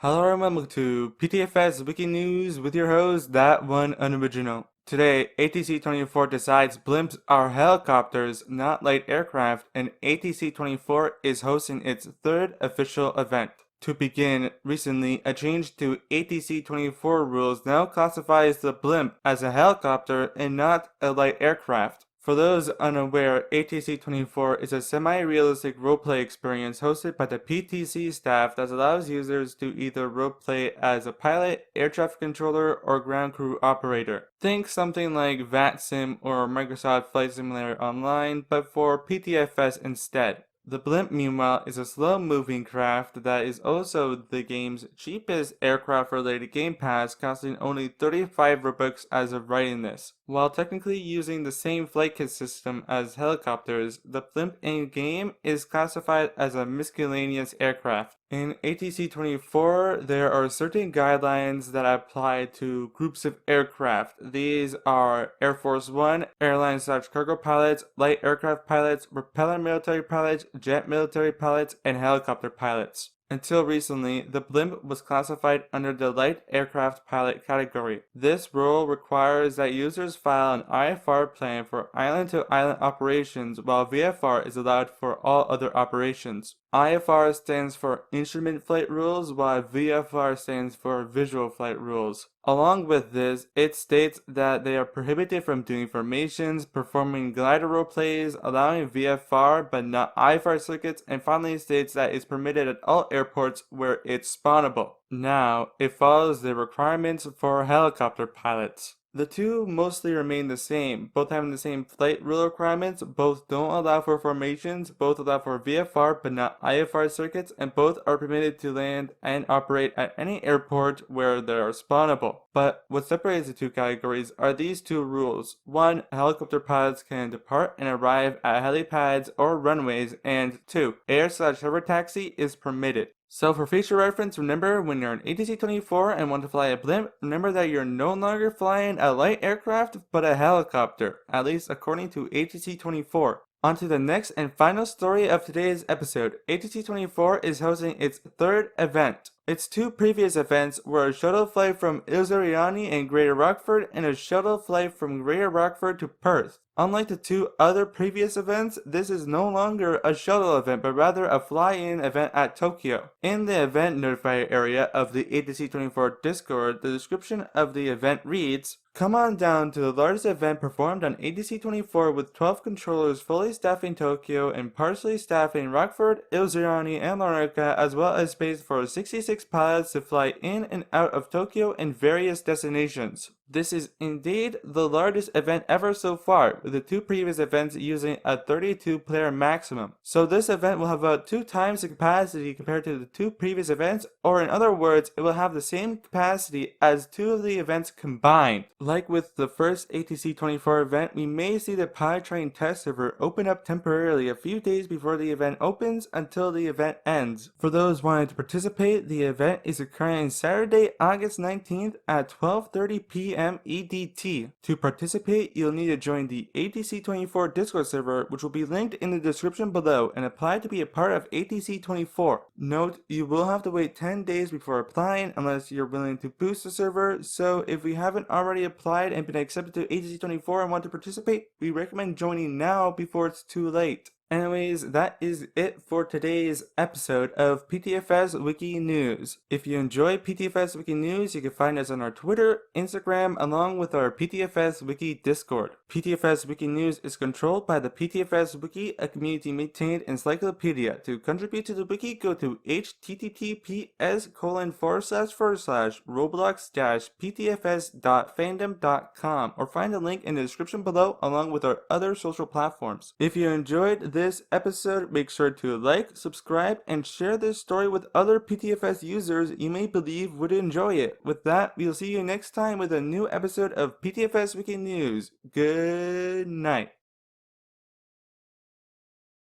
Hello and welcome to PTFS Wiki News with your host, That One Unoriginal. Today, ATC24 decides blimps are helicopters, not light aircraft, and ATC24 is hosting its third official event. To begin, recently, a change to ATC24 rules now classifies the blimp as a helicopter and not a light aircraft. For those unaware, ATC24 is a semi-realistic roleplay experience hosted by the PTC staff that allows users to either roleplay as a pilot, air traffic controller, or ground crew operator. Think something like VATSIM or Microsoft Flight Simulator Online, but for PTFS instead. The Blimp, meanwhile, is a slow-moving craft that is also the game's cheapest aircraft-related game pass, costing only 35 Robux as of writing this. While technically using the same flight kit system as helicopters, the Blimp in-game is classified as a miscellaneous aircraft. In ATC24, there are certain guidelines that apply to groups of aircraft. These are Air Force One, airline/cargo pilots, light aircraft pilots, propeller military pilots, jet military pilots, and helicopter pilots. Until recently, the Blimp was classified under the light aircraft pilot category. This rule requires that users file an IFR plan for island-to-island operations, while VFR is allowed for all other operations. IFR stands for Instrument Flight Rules, while VFR stands for Visual Flight Rules. Along with this, it states that they are prohibited from doing formations, performing glider role plays, allowing VFR but not IFR circuits, and finally states that it's permitted at all airports where it's spawnable. Now, it follows the requirements for helicopter pilots. The two mostly remain the same, both having the same flight rule requirements, both don't allow for formations, both allow for VFR but not IFR circuits, and both are permitted to land and operate at any airport where they are spawnable. But what separates the two categories are these two rules. One, helicopter pilots can depart and arrive at helipads or runways, and two, air/hover taxi is permitted. So for future reference, remember when you're in ATC24 and want to fly a blimp, remember that you're no longer flying a light aircraft but a helicopter, at least according to ATC24. On to the next and final story of today's episode. ATC24 is hosting its third event. Its two previous events were a shuttle flight from Ilzeriani and Greater Rockford and a shuttle flight from Greater Rockford to Perth. Unlike the two other previous events, this is no longer a shuttle event, but rather a fly-in event at Tokyo. In the event notifier area of the ATC24 Discord, the description of the event reads, "Come on down to the largest event performed on ATC24 with 12 controllers fully staffing Tokyo and partially staffing Rockford, Ilzeriani, and Larnaca, as well as space for 66 pilots to fly in and out of Tokyo and various destinations." This is indeed the largest event ever so far, with the two previous events using a 32-player maximum. So this event will have about 2 times the capacity compared to the two previous events, or in other words, it will have the same capacity as 2 of the events combined. Like with the first ATC24 event, we may see the pilot training test server open up temporarily a few days before the event opens until the event ends. For those wanting to participate, the event is occurring Saturday, August 19th at 12:30 p.m. EDT. To participate, you'll need to join the ATC24 Discord server, which will be linked in the description below, and apply to be a part of ATC24. Note, you will have to wait 10 days before applying unless you're willing to boost the server, so if we haven't already applied and been accepted to ATC24 and want to participate, we recommend joining now before it's too late. Anyways, that is it for today's episode of PTFS Wiki News. If you enjoy PTFS Wiki News, you can find us on our Twitter, Instagram, along with our PTFS Wiki Discord. PTFS Wiki News is controlled by the PTFS Wiki, a community-maintained encyclopedia. To contribute to the wiki, go to https://roblox-ptfs.fandom.com or find a link in the description below along with our other social platforms. If you enjoyed this episode, make sure to like, subscribe, and share this story with other PTFS users you may believe would enjoy it. With that, we'll see you next time with a new episode of PTFS Wiki News. Good night.